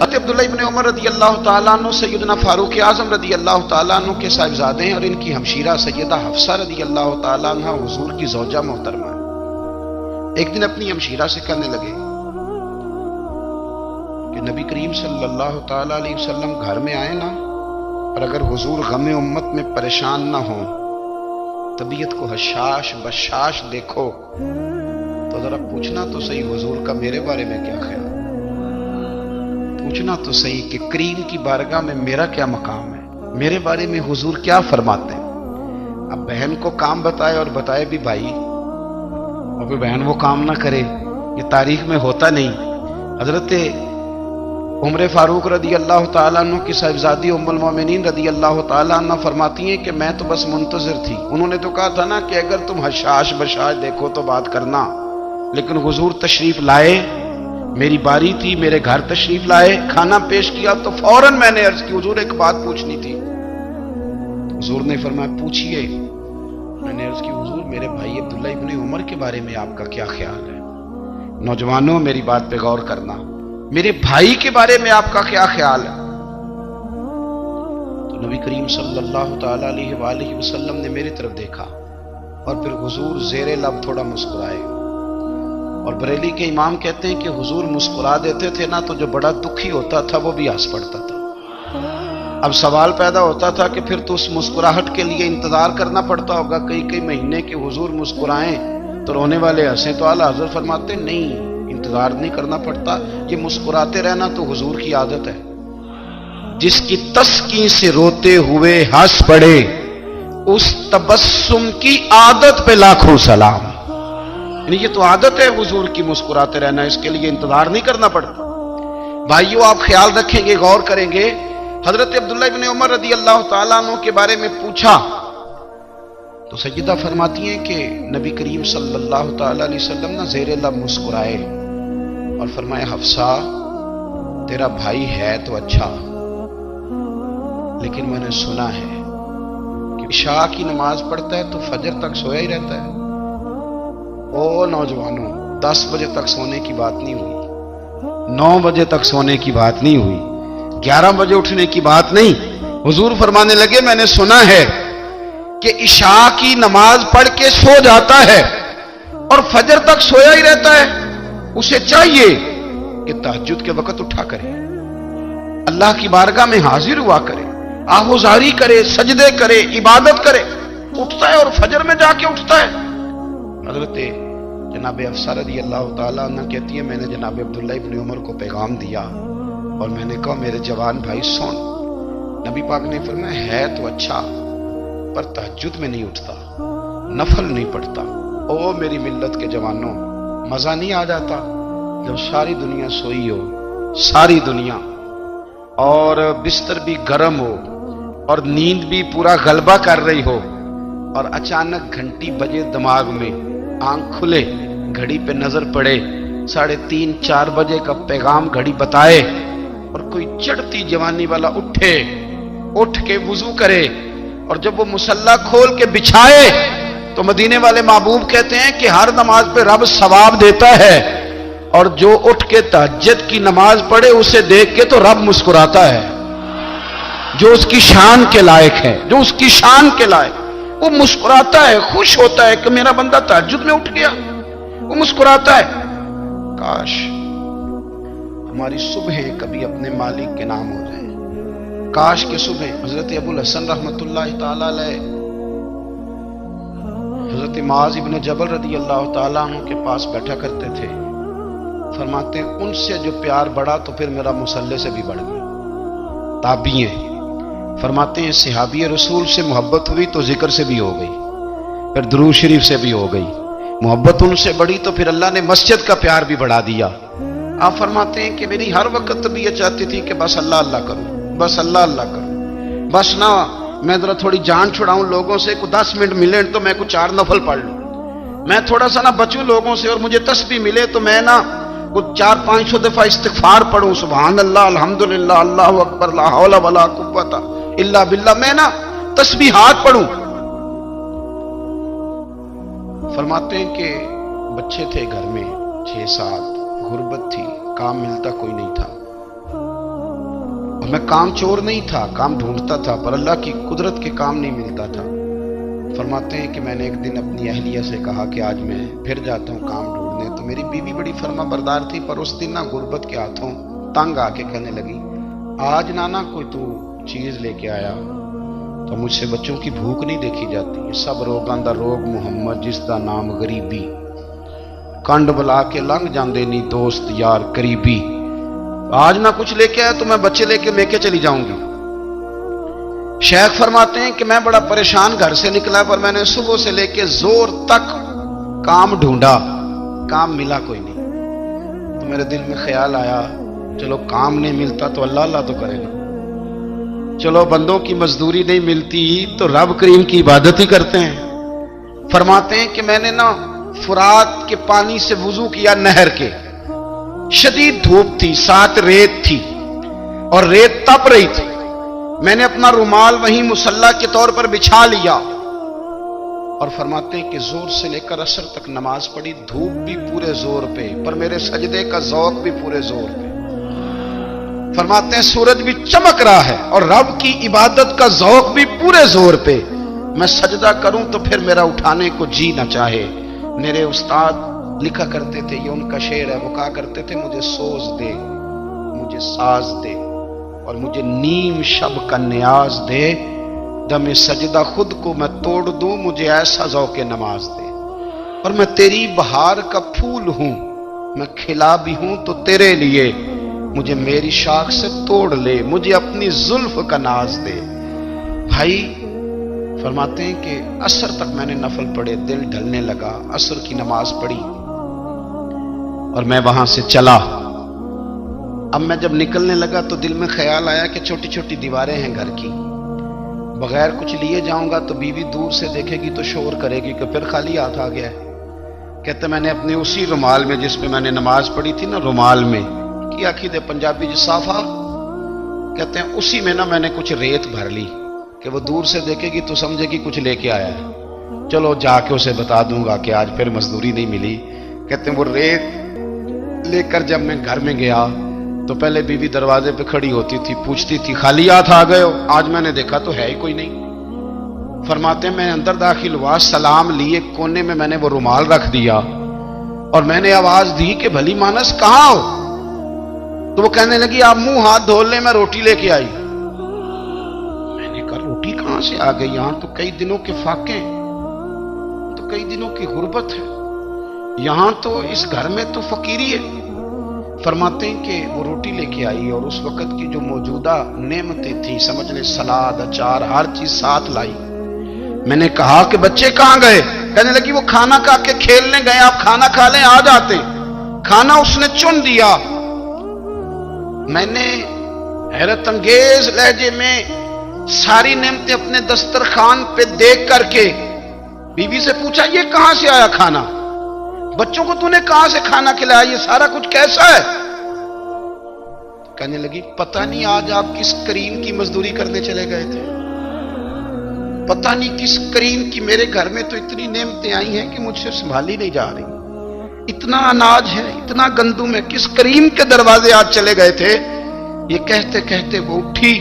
حضرت عبداللہ ابن عمر رضی اللہ تعالیٰ عنہ سیدنا فاروق اعظم رضی اللہ تعالیٰ عنہ کے صاحبزادے ہیں، اور ان کی ہمشیرہ سیدہ حفصہ رضی اللہ تعالیٰ عنہ حضور کی زوجہ محترمہ ہے۔ ایک دن اپنی ہمشیرہ سے کہنے لگے کہ نبی کریم صلی اللہ تعالیٰ علیہ وسلم گھر میں آئے نا، اور اگر حضور غم امت میں پریشان نہ ہوں، طبیعت کو حشاش بشاش دیکھو، تو ذرا پوچھنا تو صحیح حضور کا میرے بارے میں کیا خیال، پوچھنا تو صحیح کہ کریم کی بارگاہ میں میرا کیا مقام ہے، میرے بارے میں حضور کیا فرماتے ہیں۔ اب بہن کو کام بتائے، اور بتائے بھی بھائی، اور پھر بہن وہ کام نہ کرے، یہ تاریخ میں ہوتا نہیں۔ حضرت عمر فاروق رضی اللہ تعالیٰ عنہ کی صاحبزادی ام المومنین رضی اللہ تعالیٰ عنہ فرماتی ہیں کہ میں تو بس منتظر تھی، انہوں نے تو کہا تھا نا کہ اگر تم حشاش بشاش دیکھو تو بات کرنا، لیکن حضور تشریف لائے، میری باری تھی، میرے گھر تشریف لائے، کھانا پیش کیا تو فوراً میں نے عرض کی حضور ایک بات پوچھنی تھی۔ حضور نے فرمایا پوچھئے۔ میں نے عرض کی حضور میرے بھائی عبداللہ ابن عمر کے بارے میں آپ کا کیا خیال ہے؟ نوجوانوں میری بات پہ غور کرنا، میرے بھائی کے بارے میں آپ کا کیا خیال ہے؟ تو نبی کریم صلی اللہ تعالی علیہ وآلہ وسلم نے میری طرف دیکھا، اور پھر حضور زیر لب تھوڑا مسکرائے، اور بریلی کے امام کہتے ہیں کہ حضور مسکرا دیتے تھے نا تو جو بڑا دکھی ہوتا تھا وہ بھی ہنس پڑتا تھا۔ اب سوال پیدا ہوتا تھا کہ پھر تو اس مسکراہٹ کے لیے انتظار کرنا پڑتا ہوگا کئی مہینے کہ حضور مسکرائیں تو رونے والے ہنسیں، تو اعلیٰ حضرت فرماتے نہیں، انتظار نہیں کرنا پڑتا، یہ مسکراتے رہنا تو حضور کی عادت ہے۔ جس کی تسکین سے روتے ہوئے ہنس پڑے، اس تبسم کی عادت پہ لاکھوں سلام۔ یعنی یہ تو عادت ہے حضور کی مسکراتے رہنا، اس کے لیے انتظار نہیں کرنا پڑتا۔ بھائیو آپ خیال رکھیں گے، غور کریں گے، حضرت عبداللہ ابن عمر رضی اللہ تعالیٰ عنہ کے بارے میں پوچھا تو سیدہ فرماتی ہیں کہ نبی کریم صلی اللہ تعالیٰ علیہ وسلم نہ زیر لب مسکرائے اور فرمایا حفصہ تیرا بھائی ہے تو اچھا، لیکن میں نے سنا ہے کہ عشاء کی نماز پڑھتا ہے تو فجر تک سویا ہی رہتا ہے۔ او نوجوانوں، 10 بجے تک سونے کی بات نہیں ہوئی، 9 بجے تک سونے کی بات نہیں ہوئی، 11 بجے اٹھنے کی بات نہیں۔ حضور فرمانے لگے میں نے سنا ہے کہ عشاء کی نماز پڑھ کے سو جاتا ہے اور فجر تک سویا ہی رہتا ہے، اسے چاہیے کہ تہجد کے وقت اٹھا کرے، اللہ کی بارگاہ میں حاضر ہوا کرے، آہوزاری کرے، سجدے کرے، عبادت کرے، اٹھتا ہے اور فجر میں جا کے اٹھتا ہے۔ حضرت جناب حفصہ رضی اللہ تعالیٰ عنہ کہتی ہے میں نے جناب عبداللہ ابن عمر کو پیغام دیا اور میں نے کہا میرے جوان بھائی سن، نبی پاک نے فرمایا ہے تو اچھا پر تہجد میں نہیں اٹھتا، نفل نہیں پڑھتا۔ او میری ملت کے جوانوں، مزہ نہیں آ جاتا جب ساری دنیا سوئی ہو، ساری دنیا، اور بستر بھی گرم ہو اور نیند بھی پورا غلبہ کر رہی ہو، اور اچانک گھنٹی بجے دماغ میں، آنکھ کھلے، گھڑی پہ نظر پڑے، 3:30 4 بجے کا پیغام گھڑی بتائے، اور کوئی چڑھتی جوانی والا اٹھ کے وضو کرے، اور جب وہ مصلی کھول کے بچھائے تو مدینے والے محبوب کہتے ہیں کہ ہر نماز پہ رب ثواب دیتا ہے، اور جو اٹھ کے تہجد کی نماز پڑھے اسے دیکھ کے تو رب مسکراتا ہے، جو اس کی شان کے لائق ہے، جو اس کی شان کے لائق، وہ مسکراتا ہے، خوش ہوتا ہے کہ میرا بندہ تہجد میں اٹھ گیا، وہ مسکراتا ہے۔ کاش ہماری صبحیں کبھی اپنے مالک کے نام ہو جائیں، کاش کہ صبح حضرت ابو الحسن رحمۃ اللہ تعالی علیہ حضرت معاذ ابن جبل رضی اللہ تعالیٰ عنہ کے پاس بیٹھا کرتے تھے، فرماتے ہیں ان سے جو پیار بڑھا تو پھر میرا مصلی سے بھی بڑھ گیا۔ تابعی ہیں، فرماتے ہیں صحابی رسول سے محبت ہوئی تو ذکر سے بھی ہو گئی، پھر درود شریف سے بھی ہو گئی، محبت ان سے بڑھی تو پھر اللہ نے مسجد کا پیار بھی بڑھا دیا۔ آپ فرماتے ہیں کہ میری ہر وقت طبیعت چاہتی تھی کہ بس اللہ اللہ کروں، بس اللہ اللہ کروں، بس نہ میں ذرا تھوڑی جان چھڑاؤں لوگوں سے، کوئی 10 منٹ ملے تو میں کچھ 4 نفل پڑھ لوں، میں تھوڑا سا نہ بچوں لوگوں سے، اور مجھے تسبیح ملے تو میں نہ کچھ 400-500 دفعہ استغفار پڑھوں، سبحان اللہ، الحمدللہ، اللہ اکبر، لا حول ولا قوت الا باللہ، میں نہ تسبیحات پڑھوں۔ فرماتے ہیں کہ بچے تھے گھر میں 6-7، غربت تھی، کام ملتا کوئی نہیں تھا، میں کام چور نہیں تھا، کام ڈھونڈتا تھا، پر اللہ کی قدرت کے کام نہیں ملتا تھا۔ فرماتے ہیں کہ میں نے ایک دن اپنی اہلیہ سے کہا کہ آج میں پھر جاتا ہوں کام ڈھونڈنے، تو میری بیوی بڑی فرما بردار تھی، پر اس دن غربت کے ہاتھوں تنگ آ کے کہنے لگی، آج نانا کوئی تو چیز لے کے آیا تو مجھ سے بچوں کی بھوک نہیں دیکھی جاتی، سب روگاں دا روگ محمد جس دا نام غریبی، کنڈ بلا کے لنگ جاندے نہیں دوست یار قریبی، آج نہ کچھ لے کے آیا تو میں بچے لے کے میکے چلی جاؤں گی۔ شیخ فرماتے ہیں کہ میں بڑا پریشان گھر سے نکلا، پر میں نے صبح سے لے کے زور تک کام ڈھونڈا، کام ملا کوئی نہیں۔ تو میرے دل میں خیال آیا چلو کام نہیں ملتا تو اللہ اللہ تو کرے گا، چلو بندوں کی مزدوری نہیں ملتی تو رب کریم کی عبادت ہی کرتے ہیں۔ فرماتے ہیں کہ میں نے نا فرات کے پانی سے وضو کیا، نہر کے، شدید دھوپ تھی، ساتھ ریت تھی اور ریت تپ رہی تھی، میں نے اپنا رومال وہیں مصلی کے طور پر بچھا لیا اور فرماتے ہیں کہ زور سے لے کر عصر تک نماز پڑھی، دھوپ بھی پورے زور پہ پر میرے سجدے کا ذوق بھی پورے زور پہ۔ فرماتے ہیں سورج بھی چمک رہا ہے اور رب کی عبادت کا ذوق بھی پورے زور پہ، میں سجدہ کروں تو پھر میرا اٹھانے کو جی نہ چاہے۔ میرے استاد لکھا کرتے تھے، یہ ان کا شعر ہے، وہ کہا کرتے تھے مجھے سوز دے، مجھے ساز دے اور مجھے نیم شب کا نیاز دے، دم سجدہ خود کو میں توڑ دوں، مجھے ایسا ذوق نماز دے، اور میں تیری بہار کا پھول ہوں، میں کھلا بھی ہوں تو تیرے لیے، مجھے میری شاخ سے توڑ لے، مجھے اپنی زلف کا ناز دے۔ بھائی فرماتے ہیں کہ عصر تک میں نے نفل پڑھے، دل ڈھلنے لگا، عصر کی نماز پڑھی اور میں وہاں سے چلا۔ اب میں جب نکلنے لگا تو دل میں خیال آیا کہ چھوٹی چھوٹی دیواریں ہیں گھر کی، بغیر کچھ لیے جاؤں گا تو بیوی دور سے دیکھے گی تو شور کرے گی کہ پھر خالی ہاتھ آ گیا ہے۔ کہتے میں نے اپنے اسی رومال میں جس پہ میں نے نماز پڑھی تھی نا، رومال میں کی آخی دے پنجابی جو صافہ کہتے ہیں، اسی میں نا میں نے کچھ ریت بھر لی کہ وہ دور سے دیکھے گی تو سمجھے گی کچھ لے کے آیا ہے، چلو جا کے اسے بتا دوں گا کہ آج پھر مزدوری نہیں ملی۔ کہتے ہیں وہ ریت لے کر جب میں گھر میں گیا تو پہلے بیوی دروازے پہ کھڑی ہوتی تھی، پوچھتی تھی خالی ہاتھ آ گئے ہو؟ آج میں نے دیکھا تو ہے ہی کوئی نہیں۔ فرماتے ہیں میں اندر داخل ہوا، سلام لیے، کونے میں میں نے وہ رومال رکھ دیا اور میں نے آواز دی کہ بھلی مانس کہاں ہو؟ تو وہ کہنے لگی آپ منہ ہاتھ دھو لیں، میں روٹی لے کے آئی۔ میں نے کہا روٹی کہاں سے آ گئی؟ یہاں تو کئی دنوں کے فاقے، تو کئی دنوں کی غربت ہے، یہاں تو اس گھر میں تو فقیری ہے۔ فرماتے ہیں کہ وہ روٹی لے کے آئی اور اس وقت کی جو موجودہ نعمتیں تھیں، سمجھ لیں سلاد، اچار، ہر چیز ساتھ لائی۔ میں نے کہا کہ بچے کہاں گئے؟ کہنے لگی وہ کھانا کھا کے کھیلنے گئے، آپ کھانا کھا لیں آ جاتے۔ کھانا اس نے چن دیا۔ میں نے حیرت انگیز لہجے میں ساری نعمتیں اپنے دسترخوان پہ دیکھ کر کے بیوی سے پوچھا یہ کہاں سے آیا کھانا؟ بچوں کو تو نے کہاں سے کھانا کھلایا؟ یہ سارا کچھ کیسا ہے؟ کہنے لگی پتہ نہیں آج آپ کس کریم کی مزدوری کرنے چلے گئے تھے، پتہ نہیں کس کریم کی، میرے گھر میں تو اتنی نعمتیں آئی ہیں کہ مجھ سے سنبھالی نہیں جا رہی، اتنا اناج ہے، اتنا گندم ہے، کس کریم کے دروازے آج چلے گئے تھے؟ یہ کہتے کہتے وہ اٹھی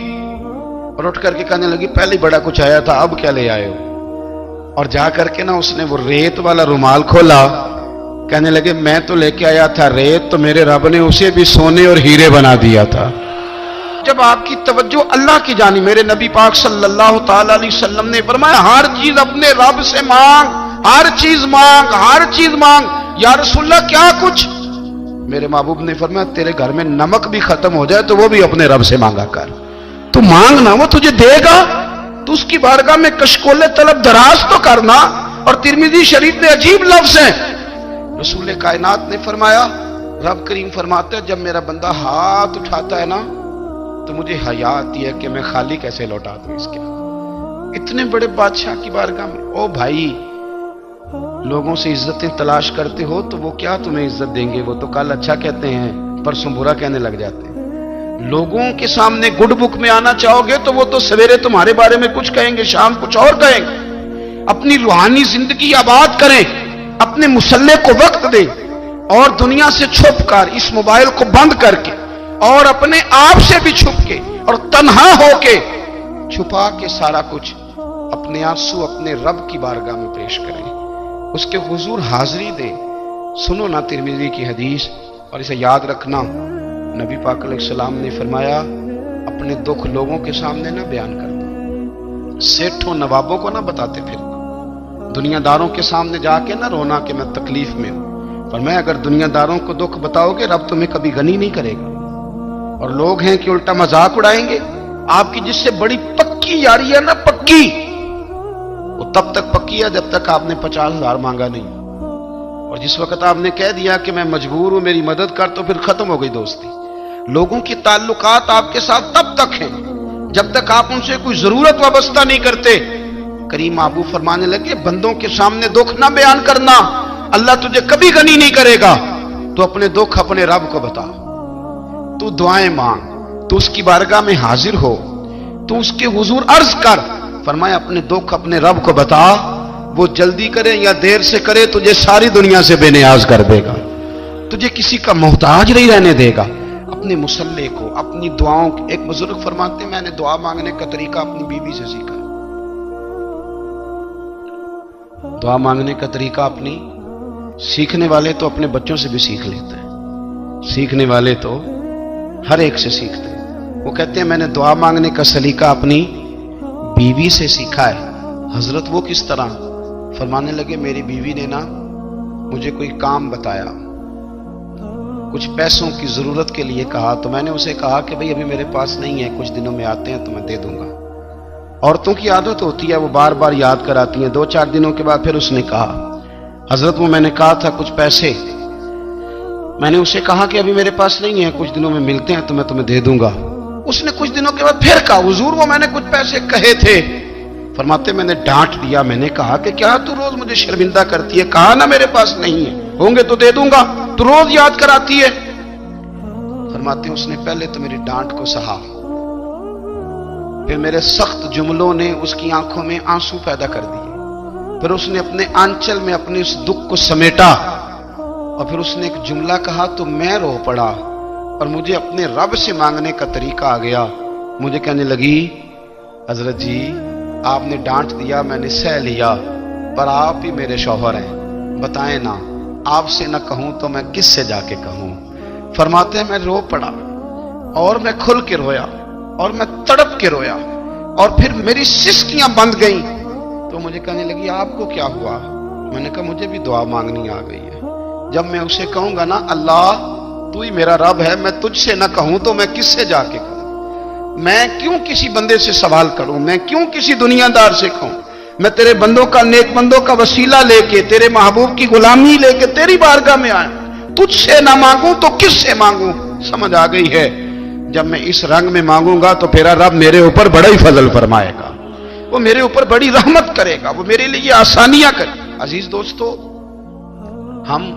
اور اٹھ کر کے کہنے لگی پہلے بڑا کچھ آیا تھا، اب کیا لے آئے ہو؟ اور جا کر کے نا اس نے وہ ریت والا رومال کھولا، کہنے لگے میں تو لے کے آیا تھا ریت، تو میرے رب نے اسے بھی سونے اور ہیرے بنا دیا تھا۔ جب آپ کی توجہ اللہ کی جانب، میرے نبی پاک صلی اللہ تعالی علیہ وسلم نے فرمایا ہر چیز اپنے رب سے مانگ، ہر چیز مانگ، ہر چیز مانگ۔ یا رسول اللہ کیا کچھ؟ میرے محبوب نے فرمایا تیرے گھر میں نمک بھی ختم ہو جائے تو وہ بھی اپنے رب سے مانگا کر، تو مانگنا وہ تجھے دے گا، تو اس کی بارگاہ میں کشکول طلب دراز تو کرنا۔ اور ترمذی شریف میں عجیب لفظ ہے، رسول کائنات نے فرمایا، رب کریم فرماتا ہے جب میرا بندہ ہاتھ اٹھاتا ہے نا تو مجھے حیا آتی ہے کہ میں خالی کیسے لوٹا دوں اس کے۔ اتنے بڑے بادشاہ کی بارگاہ میں، او بھائی لوگوں سے عزتیں تلاش کرتے ہو تو وہ کیا تمہیں عزت دیں گے؟ وہ تو کل اچھا کہتے ہیں پرسوں برا کہنے لگ جاتے ہیں۔ لوگوں کے سامنے گڈ بک میں آنا چاہو گے تو وہ تو سویرے تمہارے بارے میں کچھ کہیں گے، شام کچھ اور کہیں گے۔ اپنی روحانی زندگی آباد کریں، اپنے مسلح کو وقت دیں اور دنیا سے چھپ کر اس موبائل کو بند کر کے اور اپنے آپ سے بھی چھپ کے اور تنہا ہو کے چھپا کے سارا کچھ اپنے آنسو اپنے رب کی بارگاہ میں پیش کریں، اس کے حضور حاضری دیں۔ سنو نا ترمذی کی حدیث، اور اسے یاد رکھنا، نبی پاک علیہ السلام نے فرمایا اپنے دکھ لوگوں کے سامنے نہ بیان کرنا، سیٹھوں نوابوں کو نہ بتاتے پھر، دنیا داروں کے سامنے جا کے نہ رونا کہ میں تکلیف میں ہوں۔ فرمایا اگر دنیا داروں کو دکھ بتاؤ گے رب تمہیں کبھی غنی نہیں کرے گا، اور لوگ ہیں کہ الٹا مذاق اڑائیں گے۔ آپ کی جس سے بڑی پکی یاری ہے نا، پکی، وہ تب تک پکی ہے جب تک آپ نے 50,000 مانگا نہیں، اور جس وقت آپ نے کہہ دیا کہ میں مجبور ہوں میری مدد کر، تو پھر ختم ہو گئی دوستی۔ لوگوں کی تعلقات آپ کے ساتھ تب تک ہیں جب تک آپ ان سے کوئی ضرورت وابستہ نہیں کرتے۔ کریم محبوب فرمانے لگے بندوں کے سامنے دکھ نہ بیان کرنا، اللہ تجھے کبھی غنی نہیں کرے گا۔ تو اپنے دکھ اپنے رب کو بتا، تو دعائیں مانگ، تو اس کی بارگاہ میں حاضر ہو، تو اس کے حضور عرض کر۔ فرمایا اپنے دکھ اپنے رب کو بتا، وہ جلدی کرے یا دیر سے کرے تجھے ساری دنیا سے بے نیاز کر دے گا، تجھے کسی کا محتاج نہیں رہنے دے گا۔ اپنے مسلح کو، اپنی دعاؤں، ایک بزرگ فرماتے ہیں میں نے دعا مانگنے کا طریقہ اپنی بیوی سے سیکھا۔ دعا مانگنے کا طریقہ اپنی، سیکھنے والے تو اپنے بچوں سے بھی سیکھ لیتے ہیں، سیکھنے والے تو ہر ایک سے سیکھتے ہیں۔ وہ کہتے ہیں میں نے دعا مانگنے کا سلیقہ اپنی بیوی سے سیکھا ہے۔ حضرت وہ کس طرح؟ فرمانے لگے میری بیوی نے نا مجھے کوئی کام بتایا، کچھ پیسوں کی ضرورت کے لیے کہا، تو میں نے اسے کہا کہ بھئی ابھی میرے پاس نہیں ہے، کچھ دنوں میں آتے ہیں تو میں دے دوں گا۔ عورتوں کی عادت ہوتی ہے وہ بار بار یاد کراتی ہیں، 2-4 دنوں کے بعد پھر اس نے کہا حضرت وہ میں نے کہا تھا کچھ پیسے، میں نے اسے کہا کہ ابھی میرے پاس نہیں ہے، کچھ دنوں میں ملتے ہیں تو میں تمہیں دے دوں گا۔ اس نے کچھ دنوں کے بعد پھر کہا حضور وہ میں نے کچھ پیسے کہے تھے۔ فرماتے میں نے ڈانٹ دیا، میں نے کہا کہ کیا تو روز مجھے شرمندہ کرتی ہے، کہا نا میرے پاس نہیں ہے، ہوں گے تو دے دوں گا، تو روز یاد کراتی ہے۔ فرماتے اس نے پہلے تو میری ڈانٹ کو سہا، پھر میرے سخت جملوں نے اس کی آنکھوں میں آنسو پیدا کر دیے، پھر اس نے اپنے آنچل میں اپنے اس دکھ کو سمیٹا، اور پھر اس نے ایک جملہ کہا تو میں رو پڑا، اور مجھے اپنے رب سے مانگنے کا طریقہ آ گیا۔ مجھے کہنے لگی حضرت جی آپ نے ڈانٹ دیا، میں نے سہ لیا، پر آپ ہی میرے شوہر ہیں، بتائیں نا آپ سے نہ کہوں تو میں کس سے جا کے کہوں۔ فرماتے ہیں میں رو پڑا، اور میں کھل کے رویا، اور میں تڑپ کے رویا، اور پھر میری سسکیاں بند گئیں۔ تو مجھے کہنے لگی آپ کو کیا ہوا؟ میں نے کہا مجھے بھی دعا مانگنی آ گئی ہے، جب میں اسے کہوں گا نا اللہ تو ہی میرا رب ہے، میں تجھ سے نہ کہوں تو میں کس سے جا کے کہوں؟ میں کیوں کسی بندے سے سوال کروں؟ میں کیوں کسی دنیا دار سے کہوں؟ میں تیرے بندوں کا، نیک بندوں کا وسیلہ لے کے، تیرے محبوب کی غلامی لے کے تیری بارگاہ میں آیا، تجھ سے نہ مانگوں تو کس سے مانگوں؟ سمجھ آ گئی ہے جب میں اس رنگ میں مانگوں گا تو پھر رب میرے اوپر بڑا ہی فضل فرمائے گا، وہ میرے اوپر بڑی رحمت کرے گا، وہ میرے لیے آسانیاں کرے۔ عزیز دوستو ہم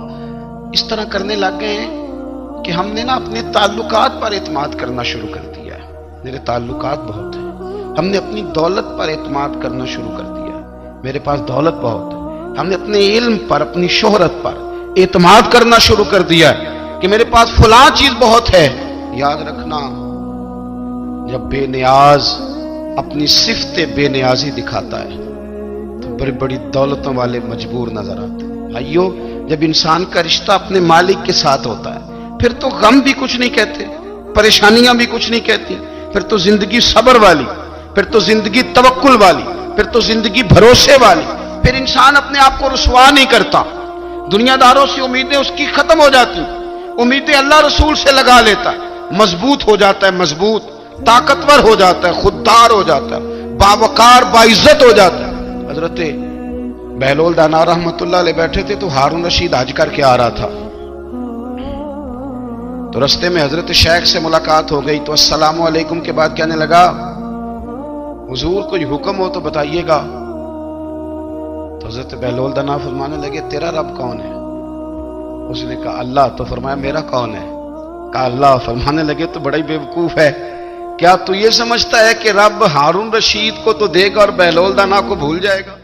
اس طرح کرنے لگ گئے ہیں کہ ہم نے نا اپنے تعلقات پر اعتماد کرنا شروع کر دیا ہے۔ میرے تعلقات بہت ہیں، ہم نے اپنی دولت پر اعتماد کرنا شروع کر دیا ہے، میرے پاس دولت بہت ہے۔ ہم نے اپنے علم پر، اپنی شہرت پر اعتماد کرنا شروع کر دیا ہے کہ میرے پاس فلاں چیز بہت ہے۔ یاد رکھنا جب بے نیاز اپنی صفت بے نیازی دکھاتا ہے تو بڑی بڑی دولتوں والے مجبور نظر آتے ہیں۔ بھائیو جب انسان کا رشتہ اپنے مالک کے ساتھ ہوتا ہے پھر تو غم بھی کچھ نہیں کہتے، پریشانیاں بھی کچھ نہیں کہتی، پھر تو زندگی صبر والی، پھر تو زندگی توکل والی، پھر تو زندگی بھروسے والی، پھر انسان اپنے آپ کو رسوا نہیں کرتا، دنیا داروں سے امیدیں اس کی ختم ہو جاتی، امیدیں اللہ رسول سے لگا لیتا ہے، مضبوط ہو جاتا ہے، مضبوط، طاقتور ہو جاتا ہے، خوددار ہو جاتا ہے، باوقار باعزت ہو جاتا ہے۔ حضرت بہلول دانا رحمت اللہ علیہ بیٹھے تھے تو ہارون رشید حج کر کے آ رہا تھا، تو رستے میں حضرت شیخ سے ملاقات ہو گئی تو السلام علیکم کے بعد کہنے لگا حضور کوئی حکم ہو تو بتائیے گا۔ تو حضرت بہلول دانا فرمانے لگے تیرا رب کون ہے؟ اس نے کہا اللہ۔ تو فرمایا میرا کون ہے؟ کہا اللہ۔ فرمانے لگے تو بڑا ہی بیوقوف ہے، کیا تو یہ سمجھتا ہے کہ رب ہارون رشید کو تو دے گا اور بہلول دانا کو بھول جائے گا؟